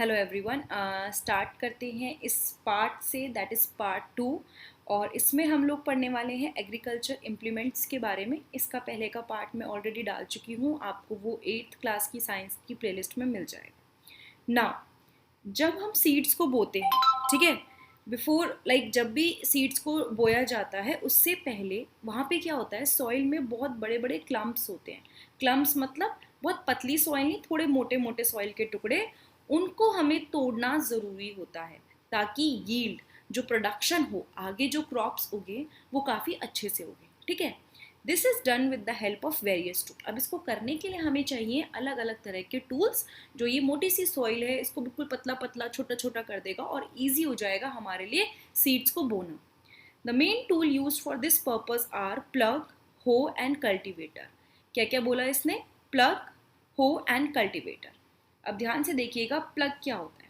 Hello everyone. Start करते हैं इस पार्ट से, दैट इज़ पार्ट 2। और इसमें हम लोग पढ़ने वाले हैं एग्रीकल्चर इम्प्लीमेंट्स के बारे में। इसका पहले का पार्ट मैं ऑलरेडी डाल चुकी हूँ, आपको वो 8th क्लास की साइंस की प्लेलिस्ट में मिल जाएगा ना। जब हम सीड्स को बोते हैं, ठीक है, बिफोर जब भी सीड्स को बोया जाता है उससे पहले वहाँ पे क्या होता है, सॉइल में बहुत बड़े बड़े क्लम्प्स होते हैं। क्लम्प्स मतलब बहुत पतली सॉइल नहीं, थोड़े मोटे मोटे सॉइल के टुकड़े, उनको हमें तोड़ना ज़रूरी होता है ताकि यील्ड, जो प्रोडक्शन हो, आगे जो क्रॉप्स उगे वो काफ़ी अच्छे से उगे। ठीक है, this is done with the help of various tool. अब इसको करने के लिए हमें चाहिए अलग अलग तरह के टूल्स। जो ये मोटी सी सॉइल है इसको बिल्कुल पतला पतला छोटा छोटा कर देगा और ईजी हो जाएगा हमारे लिए सीड्स को बोना। The main tool use for this purpose are plough, hoe and cultivator. क्या क्या बोला इसने? Plug, hoe and cultivator. अब ध्यान से देखिएगा, प्लग क्या होता है।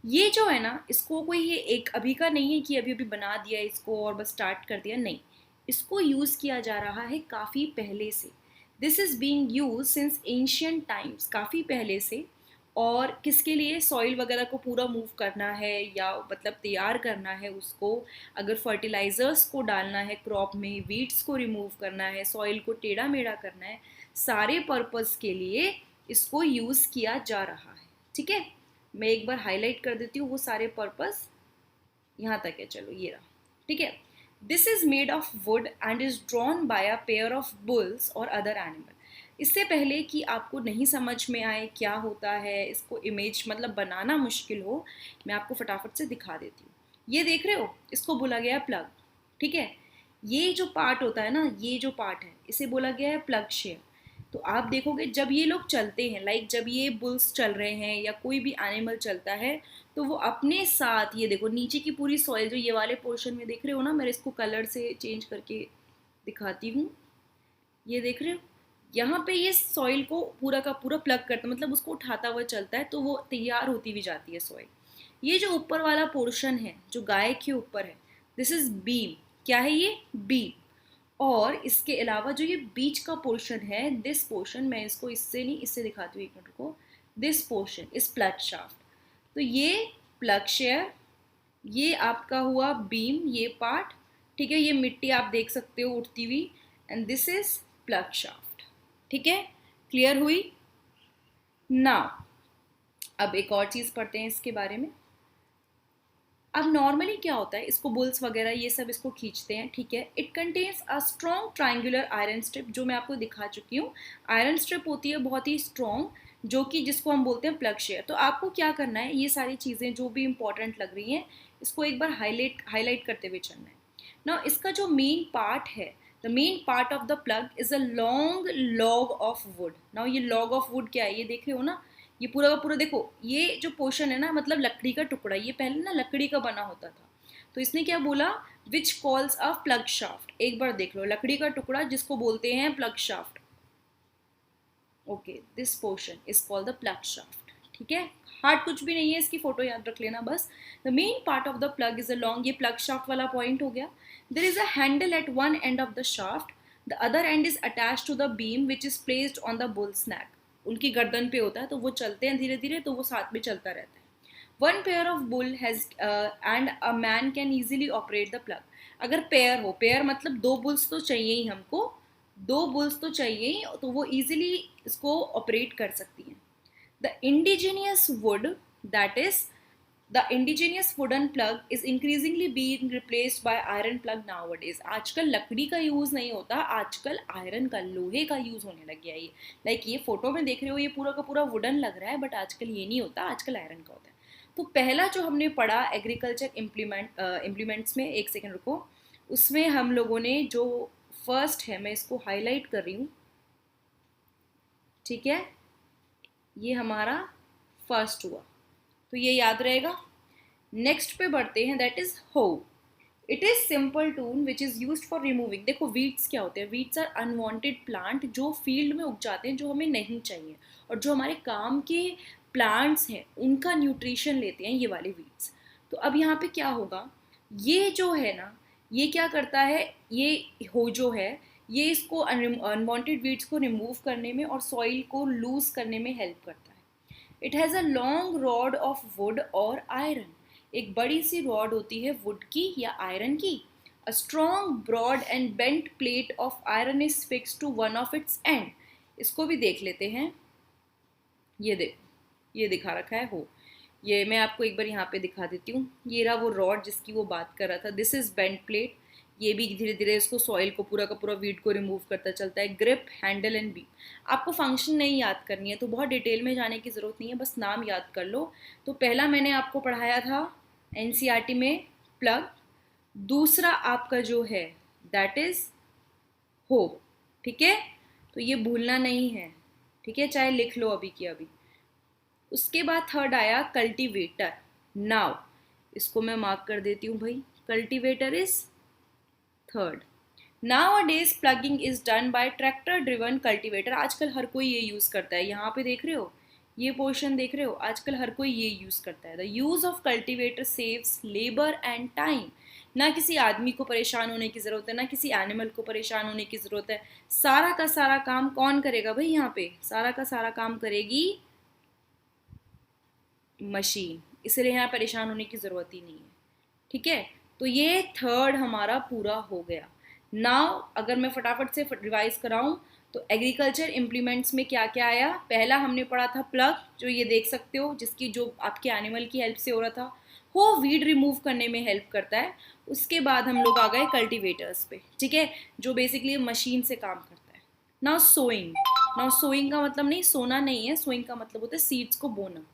ये जो है ना, इसको कोई ये एक अभी का नहीं है कि अभी अभी बना दिया इसको और बस स्टार्ट कर दिया, नहीं। इसको यूज़ किया जा रहा है काफ़ी पहले से। This is being use since ancient times, काफ़ी पहले से। और किसके लिए? सॉइल वगैरह को पूरा मूव करना है या मतलब तैयार करना है उसको, अगर फर्टिलाइजर्स को डालना है क्रॉप में, वीड्स को रिमूव करना है, सॉइल को टेढ़ा मेढ़ा करना है, सारे पर्पस के लिए इसको यूज़ किया जा रहा है। ठीक है, मैं एक बार हाईलाइट कर देती हूँ वो सारे पर्पस। यहाँ तक है, चलो ये रहा। ठीक है, this is made of would and is drawn by a pair of bulls और अदर एनिमल। इससे पहले कि आपको नहीं समझ में आए क्या होता है, इसको इमेज मतलब बनाना मुश्किल हो, मैं आपको फटाफट से दिखा देती हूँ। ये देख रहे हो, इसको बोला गया है प्लग। ठीक है, ये जो पार्ट होता है ना, ये जो पार्ट है इसे बोला गया है प्लग शेयर। तो आप देखोगे जब ये लोग चलते हैं, जब ये बुल्स चल रहे हैं या कोई भी एनिमल चलता है, तो वो अपने साथ, ये देखो नीचे की पूरी सॉइल जो ये वाले पोर्शन में देख रहे हो ना, मैं इसको कलर से चेंज करके दिखाती हूँ। ये देख रहे हो, यहाँ पे ये सॉइल को पूरा का पूरा प्लग करता है, मतलब उसको उठाता हुआ चलता है तो वो तैयार होती भी जाती है सॉइल। ये जो ऊपर वाला पोर्शन है जो गाय के ऊपर है, दिस इज बीम। क्या है ये? बीम। और इसके अलावा जो ये बीच का पोर्शन है, दिस पोर्शन, मैं इसको इससे नहीं इससे दिखाती हूँ, एक मिनट को। This portion is plug shaft. तो ये प्लग शेयर, ये आपका हुआ बीम, ये पार्ट। ठीक है, ये मिट्टी आप देख सकते हो उठती हुई, and this is plug shaft. ठीक है, क्लियर हुई ना? अब एक और चीज़ पढ़ते हैं इसके बारे में। अब नॉर्मली क्या होता है, इसको बुल्स वगैरह ये सब इसको खींचते हैं, ठीक है। It contains a strong triangular iron strip, जो मैं आपको दिखा चुकी हूँ। आयरन स्ट्रिप होती है बहुत ही स्ट्रॉन्ग, जो कि जिसको हम बोलते हैं प्लग शेयर। तो आपको क्या करना है, ये सारी चीज़ें जो भी इंपॉर्टेंट लग रही हैं इसको एक बार हाईलाइट करते हुए चलना है ना। इसका जो मेन पार्ट है, the main part of the plug is a long log of would. Now ये लॉग ऑफ वुड क्या है, ये देख रहे हो ना, ये पूरा का पूरा देखो, ये जो पोर्शन है ना, मतलब लकड़ी का टुकड़ा, ये पहले ना लकड़ी का बना होता था। तो इसने क्या बोला, विच कॉल्स अ प्लग शाफ्ट। एक बार देख लो, लकड़ी का टुकड़ा जिसको बोलते हैं plug shaft. Okay, this portion is called the plug shaft. ठीक है, हार्ड कुछ भी नहीं है, इसकी फोटो याद रख लेना बस। The main part of the plug is a long, ये प्लग शाफ्ट वाला पॉइंट हो गया। There is a handle at one end of the shaft, the other end is attached to the beam which is placed on the bull's neck. उनकी गर्दन पे होता है, तो वो चलते हैं धीरे धीरे, तो वो साथ में चलता रहता है। One pair of bull has and a man can easily operate the plug. अगर पेयर हो, पेयर मतलब दो बुल्स तो चाहिए ही हमको, दो बुल्स तो चाहिए ही, तो वो इजीली इसको ऑपरेट कर सकती हैं। The indigenous would, that is the indigenous wooden plug is increasingly being replaced by iron plug nowadays. आजकल लकड़ी का यूज नहीं होता, आजकल आयरन का, लोहे का यूज होने लग गया है। ये ये फोटो में देख रहे हो, ये पूरा का पूरा वुडन लग रहा है, बट आजकल ये नहीं होता, आजकल आयरन का होता है। तो पहला जो हमने पढ़ा एग्रीकल्चर इम्प्लीमेंट्स में, एक सेकेंड रुको, उसमें हम लोगों ने जो फर्स्ट है, मैं इसको हाईलाइट कर रही हूँ, ठीक है, ये हमारा फर्स्ट हुआ, तो ये याद रहेगा। नेक्स्ट पे बढ़ते हैं, दैट इज हो। It is simple tool which is use for removing. देखो वीड्स क्या होते हैं, वीड्स आर अनवांटेड प्लांट जो फील्ड में उग जाते हैं, जो हमें नहीं चाहिए, और जो हमारे काम के प्लांट्स हैं उनका न्यूट्रिशन लेते हैं ये वाले वीड्स। तो अब यहाँ पे क्या होगा, ये जो है ना, ये क्या करता है, ये हो जो है, ये इसको अनवांटेड वीड्स को रिमूव करने में और सॉइल को लूज करने में हेल्प करता है। It has a long rod of would और आयरन, एक बड़ी सी रॉड होती है वुड की या आयरन की. A strong broad and bent plate of iron is fix to one of its end. इसको भी देख लेते हैं. ये देखो, ये दिखा रखा है हो. ये मैं आपको एक बार यहाँ पे दिखा देती हूँ. ये रहा वो रॉड जिसकी वो बात कर रहा था. This is bent plate. ये भी धीरे धीरे इसको सॉइल को पूरा का पूरा वीट को रिमूव करता चलता है. Grip, handle and beam. आपको फंक्शन नहीं याद करनी है तो बहुत डिटेल में जाने की ज़रूरत नहीं है, बस नाम याद कर लो. तो पहला मैंने आपको पढ़ाया था एनसीईआरटी में प्लग. दूसरा आपका जो है दैट इज हो. ठीक है, तो ये भूलना नहीं है. ठीक है, चाहे लिख लो अभी की अभी. उसके बाद थर्ड आया कल्टीवेटर. नाउ इसको मैं मार्क कर देती हूँ भाई. Cultivator is third. Now a days plugging is done by tractor driven cultivator. आजकल हर कोई ये यूज़ करता है. यहाँ पे देख रहे हो, ये पोर्शन देख रहे हो, आजकल हर कोई ये यूज़ करता है. The use of cultivator saves labour and time. ना किसी आदमी को परेशान होने की ज़रूरत है, ना किसी एनिमल को परेशान होने की ज़रूरत है. सारा का सारा काम कौन करेगा भाई? यहाँ पे सारा का सारा काम करेगी मशीन. इसलिए यहाँ परेशान होने की ज़रूरत ही नहीं है. ठीक है, तो ये थर्ड हमारा पूरा हो गया. नाउ अगर मैं फटाफट से रिवाइज कराऊं तो एग्रीकल्चर इम्प्लीमेंट्स में क्या क्या आया. पहला हमने पढ़ा था प्लग, जो ये देख सकते हो, जिसकी जो आपके एनिमल की हेल्प से हो रहा था. हो वीड रिमूव करने में हेल्प करता है. उसके बाद हम लोग आ गए कल्टीवेटर्स पे. ठीक है, जो बेसिकली मशीन से काम करता है. Now sowing. नाउ सोइंग का मतलब नहीं सोना नहीं है. सोइंग का मतलब होता है सीड्स को बोना.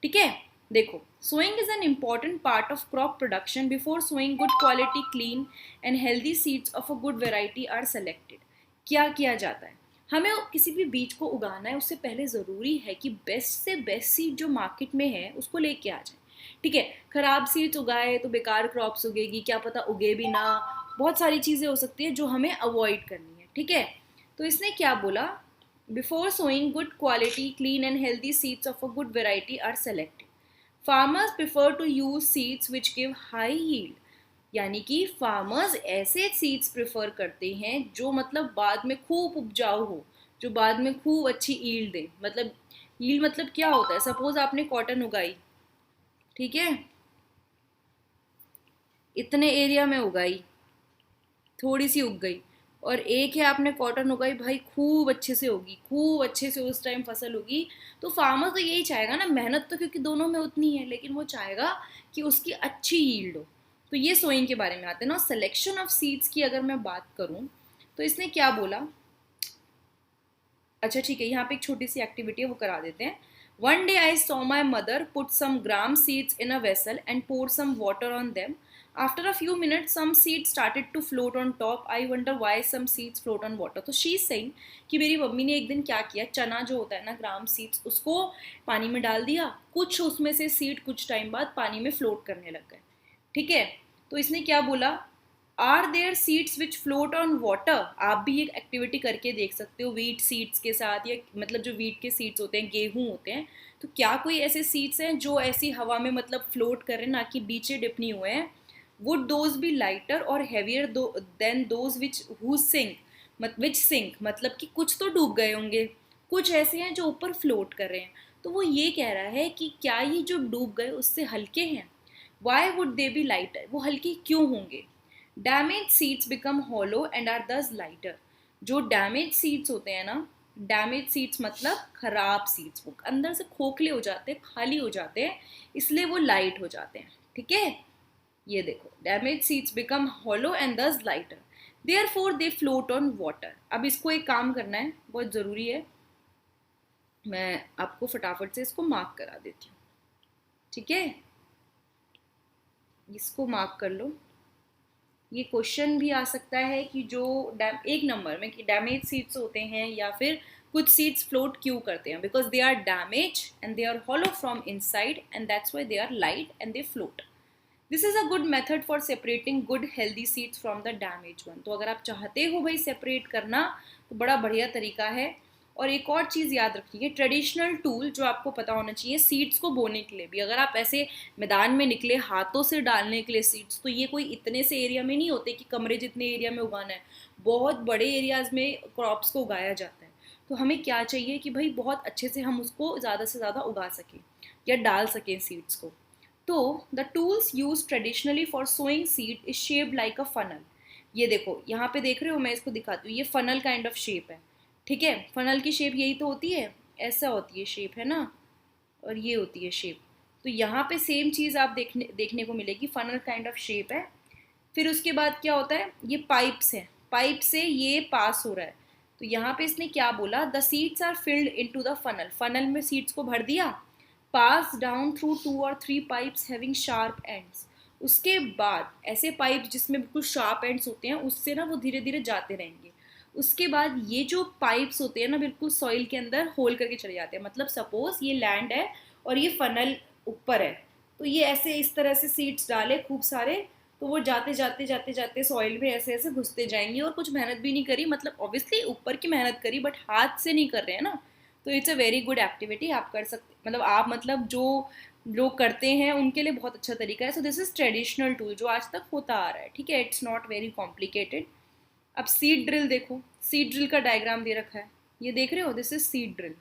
ठीक है, देखो, sowing is an important part of crop production. Before sowing good quality clean and healthy seeds of a good variety are selected. क्या किया जाता है? हमें किसी भी बीज को उगाना है, उससे पहले ज़रूरी है कि बेस्ट से बेस्ट सीड जो मार्केट में है उसको लेके आ जाए. ठीक है, खराब सीड्स उगाए तो बेकार क्रॉप्स उगेगी, क्या पता उगे भी ना. बहुत सारी चीज़ें हो सकती है जो हमें अवॉइड करनी है. ठीक है, तो इसने क्या बोला, before sowing good quality clean and healthy seeds of a good variety are selected. Farmers prefer to use seeds which give high yield. यानी कि फार्मर्स ऐसे सीड्स प्रिफर करते हैं जो मतलब बाद में खूब उपजाऊ हो, जो बाद में खूब अच्छी ईल्ड दे. मतलब यील्ड मतलब क्या होता है? सपोज आपने कॉटन उगाई, ठीक है, इतने एरिया में उगाई, थोड़ी सी उग गई, और एक है आपने कॉटन उगाई भाई, खूब अच्छे से होगी, खूब अच्छे से उस टाइम फसल होगी. तो फार्मर तो यही चाहेगा ना, मेहनत तो क्योंकि दोनों में उतनी है, लेकिन वो चाहेगा कि उसकी अच्छी यील्ड हो. तो ये सोइंग के बारे में आते हैं ना. सिलेक्शन ऑफ सीड्स की अगर मैं बात करूं तो इसने क्या बोला. अच्छा ठीक है, यहाँ पे एक छोटी सी एक्टिविटी है वो करा देते हैं. One day I saw my mother put some gram seeds in a vessel and pour some water on them. After a few minutes, some seeds started to float on top. I wonder why some seeds float on water. तो she is saying कि मेरी mummy ने एक दिन क्या किया, चना जो होता है ना, ग्राम सीड्स, उसको पानी में डाल दिया. कुछ उसमें से सीड कुछ टाइम बाद पानी में फ्लोट करने लग गए. ठीक है, तो इसने क्या बोला, are there seeds which float on water. आप भी एक एक्टिविटी करके देख सकते हो वीट सीड्स के साथ, या मतलब जो वीट के सीड्स होते हैं, गेहूँ होते हैं, तो क्या कोई ऐसे सीड्स हैं जो ऐसी हवा में मतलब फ्लोट कर रहे हैं, ना कि नीचे डिप नहीं हुए हैं. Would those be lighter or heavier than those which sink, मतलब कि कुछ तो डूब गए होंगे, कुछ ऐसे हैं जो ऊपर फ्लोट कर रहे हैं. तो वो ये कह रहा है कि क्या ये जो डूब गए उससे हल्के हैं. Why would they be lighter? वो हल्के क्यों होंगे. Damaged seeds become hollow and are thus lighter. जो डैमेज सीड्स होते हैं ना, डैमेज सीड्स मतलब खराब सीड्स, वो अंदर से खोखले हो जाते हैं, खाली हो जाते हैं, इसलिए वो लाइट हो जाते हैं. ठीक है, ये देखो, damage seeds become hollow and thus lighter, therefore they float on water. अब इसको एक काम करना है, बहुत ज़रूरी है, मैं आपको फटाफट से इसको मार्क करा देती हूँ. ठीक है, इसको मार्क कर लो. ये क्वेश्चन भी आ सकता है कि जो एक नंबर में कि डैमेज सीड्स होते हैं या फिर कुछ सीड्स फ्लोट क्यों करते हैं, because they are damage and they are hollow from inside and that's why they are light and they float. This is a good method for separating good healthy seeds from the damage one. तो अगर आप चाहते हो भाई separate करना तो बड़ा बढ़िया तरीका है. और एक और चीज़ याद रखिए, ट्रेडिशनल टूल जो आपको पता होना चाहिए सीड्स को बोने के लिए भी. अगर आप ऐसे मैदान में निकले हाथों से डालने के लिए सीड्स, तो ये कोई इतने से एरिया में नहीं होते कि कमरे जितने एरिया में उगाना है, बहुत बड़े एरियाज़ में क्रॉप्स को उगाया जाता है. तो हमें क्या चाहिए कि भाई बहुत अच्छे से हम उसको ज़्यादा से ज़्यादा उगा सकें. या डाल सकें सीड्स को। तो the tools use traditionally for sowing seed is shaped like a funnel. ये देखो यहाँ पे देख रहे हो, मैं इसको दिखाती हूँ, ये फनल काइंड ऑफ शेप है, ठीक है। फनल की शेप यही तो होती है, ऐसा होती है शेप, है ना, और ये होती है शेप। तो यहाँ पे सेम चीज़ आप देखने को मिलेगी, फनल काइंड ऑफ शेप है। फिर उसके बाद क्या होता है, ये पाइप्स है, पाइप से ये पास हो रहा है। तो यहाँ पे इसने क्या बोला, the seeds are filled into the funnel, funnel में सीड्स को भर दिया, पास डाउन थ्रू 2 और 3 पाइप्स हैविंग शार्प एंड्स। उसके बाद ऐसे पाइप जिसमें बिल्कुल शार्प एंड्स होते हैं, उससे ना वो धीरे धीरे जाते रहेंगे। उसके बाद ये जो पाइप्स होते हैं ना, बिल्कुल सॉइल के अंदर होल करके चले जाते हैं। मतलब सपोज ये लैंड है और ये फनल ऊपर है, तो ये ऐसे इस तरह से सीड्स डाले खूब सारे, तो वो जाते जाते जाते जाते सॉइल में ऐसे ऐसे घुसते जाएंगे। और कुछ मेहनत भी नहीं करी, मतलब ऑब्वियसली ऊपर की मेहनत करी बट हाथ से नहीं कर रहे हैं ना। तो it's a very good activity, आप कर सकते, मतलब आप, मतलब जो लोग करते हैं उनके लिए बहुत अच्छा तरीका है। So this is traditional tool जो आज तक होता आ रहा है, ठीक है, इट्स नॉट वेरी कॉम्प्लिकेटेड। अब सीड ड्रिल देखो, सीड ड्रिल का डायग्राम दे रखा है, ये देख रहे हो, this is seed drill.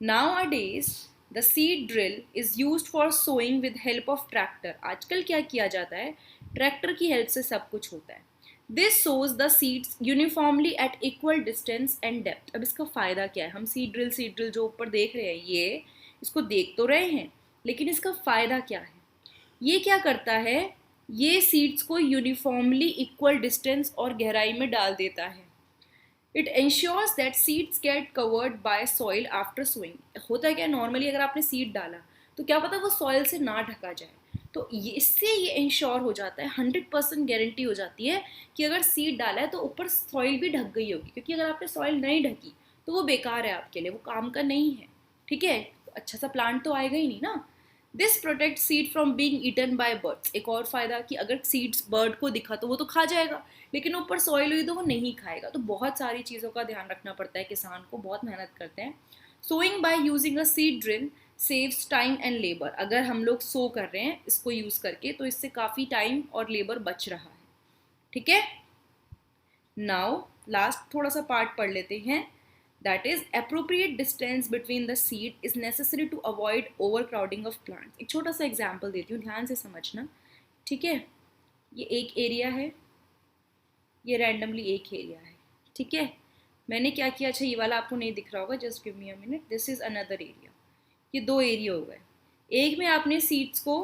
Nowadays the seed drill is used for sowing with help of tractor। आजकल क्या किया जाता है, ट्रैक्टर की हेल्प से सब कुछ होता है। This sows the seeds uniformly at equal distance and depth। अब इसका फ़ायदा क्या है, हम सीड ड्रिल जो ऊपर देख रहे हैं, ये इसको देख तो रहे हैं, लेकिन इसका फ़ायदा क्या है, ये क्या करता है, ये सीड्स को यूनिफॉर्मली इक्वल डिस्टेंस और गहराई में डाल देता है। It ensures that seeds get covered by soil after sowing. होता है क्या, नॉर्मली अगर आपने सीड डाला तो क्या पता वो सॉइल से ना ढका जाए, तो ये इससे ये इंश्योर हो जाता है, 100% गारंटी हो जाती है कि अगर सीड डाला है तो ऊपर सॉइल भी ढक गई होगी। क्योंकि अगर आपने सॉइल नहीं ढकी तो वो बेकार है आपके लिए, वो काम का नहीं है, ठीक है, अच्छा सा प्लांट तो आएगा ही नहीं ना। This protect seed from being eaten by birds. एक और फायदा कि अगर सीड्स बर्ड को दिखा तो वो तो खा जाएगा, लेकिन ऊपर सॉइल हुई तो वो नहीं खाएगा। तो बहुत सारी चीज़ों का ध्यान रखना पड़ता है, किसान को बहुत मेहनत करते हैं। Sowing by using a seed drill saves time and labour. अगर हम लोग सो कर रहे हैं इसको यूज़ करके तो इससे काफ़ी टाइम और लेबर बच रहा है, ठीक है। नाउ लास्ट थोड़ा सा पार्ट पढ़ लेते हैं। That is, appropriate distance between the seed is necessary to avoid overcrowding of plants। एक छोटा सा एग्जाम्पल देती हूँ, ध्यान से समझना, ठीक है। ये एक एरिया है, ये रैंडमली एक एरिया है, ठीक है। मैंने क्या किया, अच्छा ये वाला आपको नहीं दिख रहा होगा, just give me a minute, this is another area. ये 2 एरिया हो गए, एक में आपने सीड्स को,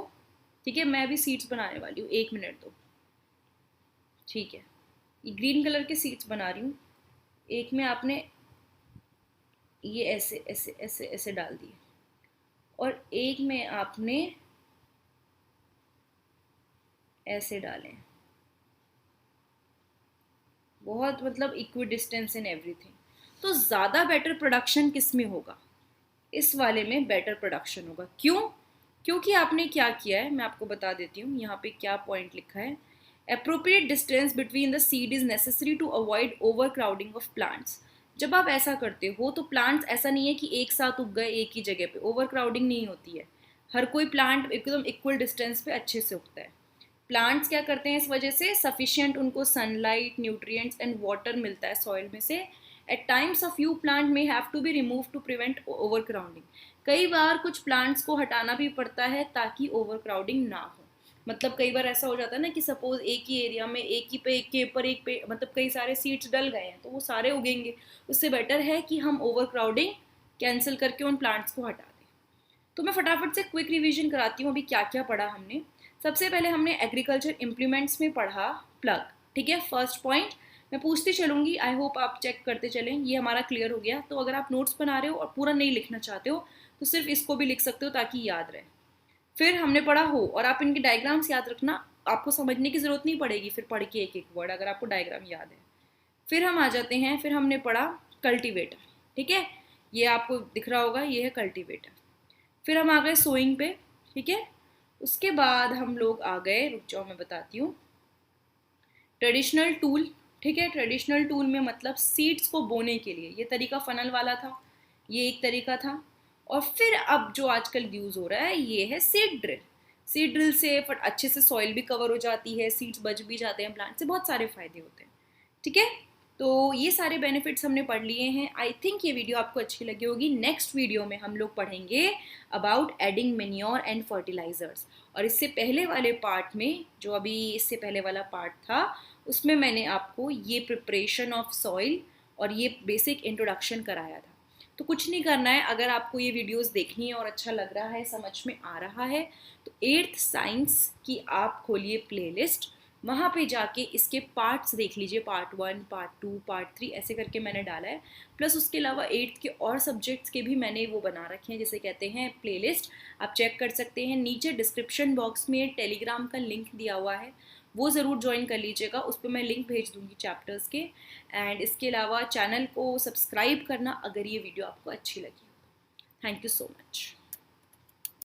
ठीक है, मैं भी सीड्स बनाने वाली हूँ, 1 मिनट दो, ठीक है। ये ग्रीन कलर के सीड्स बना रही हूँ, एक में आपने ये ऐसे ऐसे ऐसे ऐसे डाल दिए, और एक में आपने ऐसे डालें, बहुत मतलब इक्वी डिस्टेंस इन एवरीथिंग। तो ज़्यादा बेटर प्रोडक्शन किस में होगा, इस वाले में बेटर प्रोडक्शन होगा। क्यों, क्योंकि आपने क्या किया है मैं आपको बता देती हूँ, यहाँ पे क्या पॉइंट लिखा है, appropriate distance between the seed is necessary to avoid over crowding of plants. जब आप ऐसा करते हो तो प्लांट्स ऐसा नहीं है कि एक साथ उग गए एक ही जगह पे, ओवर क्राउडिंग नहीं होती है, हर कोई प्लांट एकदम इक्वल डिस्टेंस पे अच्छे से उगता है। प्लांट्स क्या करते हैं, इस वजह से सफिशिएंट उनको सनलाइट, न्यूट्रिएंट्स एंड वाटर मिलता है सॉइल में से। At times a few plant may have to be remove to prevent overcrowding. कई बार कुछ प्लांट्स को हटाना भी पड़ता है ताकि ओवर क्राउडिंग ना हो। मतलब कई बार ऐसा हो जाता है ना कि सपोज एक ही एरिया में एक ही पे एक के ऊपर एक पे मतलब कई सारे सीड्स डल गए हैं तो वो सारे उगेंगे, उससे बेटर है कि हम ओवर क्राउडिंग कैंसिल करके उन प्लांट्स को हटा दें। तो मैं फटाफट से क्विक रिवीजन कराती हूँ अभी क्या क्या पढ़ा हमने। सबसे पहले हमने एग्रीकल्चर इम्प्लीमेंट्स में पढ़ा प्लग, ठीक है, फर्स्ट पॉइंट। मैं पूछती चलूँगी, आई होप आप चेक करते चलें, ये हमारा क्लियर हो गया। तो अगर आप नोट्स बना रहे हो और पूरा नहीं लिखना चाहते हो तो सिर्फ इसको भी लिख सकते हो ताकि याद रहे। फिर हमने पढ़ा हो, और आप इनके डायग्राम्स याद रखना, आपको समझने की ज़रूरत नहीं पड़ेगी फिर पढ़ के एक एक वर्ड, अगर आपको डायग्राम याद है। फिर हम आ जाते हैं, फिर हमने पढ़ा कल्टीवेटर, ठीक है, ये आपको दिख रहा होगा, ये है कल्टीवेटर। फिर हम आ गए सोइंग पे, ठीक है। उसके बाद हम लोग आ गए, रुक जाओ मैं बताती हूँ, ट्रेडिशनल टूल, ठीक है। ट्रेडिशनल टूल में मतलब सीड्स को बोने के लिए ये तरीका फनल वाला था, ये एक तरीका था। और फिर अब जो आजकल यूज़ हो रहा है ये है सीड ड्रिल। सीड ड्रिल से अच्छे से सॉइल भी कवर हो जाती है, सीड्स बच भी जाते हैं प्लांट से, बहुत सारे फायदे होते हैं, ठीक है। तो ये सारे बेनिफिट्स हमने पढ़ लिए हैं। आई थिंक ये वीडियो आपको अच्छी लगी होगी। नेक्स्ट वीडियो में हम लोग पढ़ेंगे about adding manure and fertilisers. और इससे पहले वाले पार्ट में, जो अभी इससे पहले वाला पार्ट था, उसमें मैंने आपको ये प्रिपरेशन ऑफ सॉइल और ये बेसिक इंट्रोडक्शन कराया था। तो कुछ नहीं करना है, अगर आपको ये वीडियोस देखनी है और अच्छा लग रहा है, समझ में आ रहा है, तो 8th साइंस की आप खोलिए प्लेलिस्ट, वहाँ पे जाके इसके पार्ट्स देख लीजिए, पार्ट 1, पार्ट 2, पार्ट 3 ऐसे करके मैंने डाला है। प्लस उसके अलावा 8th के और सब्जेक्ट्स के भी मैंने वो बना रखे हैं, जिसे कहते हैं प्लेलिस्ट। आप चेक कर सकते हैं, नीचे डिस्क्रिप्शन बॉक्स में टेलीग्राम का लिंक दिया हुआ है, वो ज़रूर ज्वाइन कर लीजिएगा, उस पर मैं लिंक भेज दूँगी चैप्टर्स के। एंड इसके अलावा चैनल को सब्सक्राइब करना अगर ये वीडियो आपको अच्छी लगी। Thank you so much.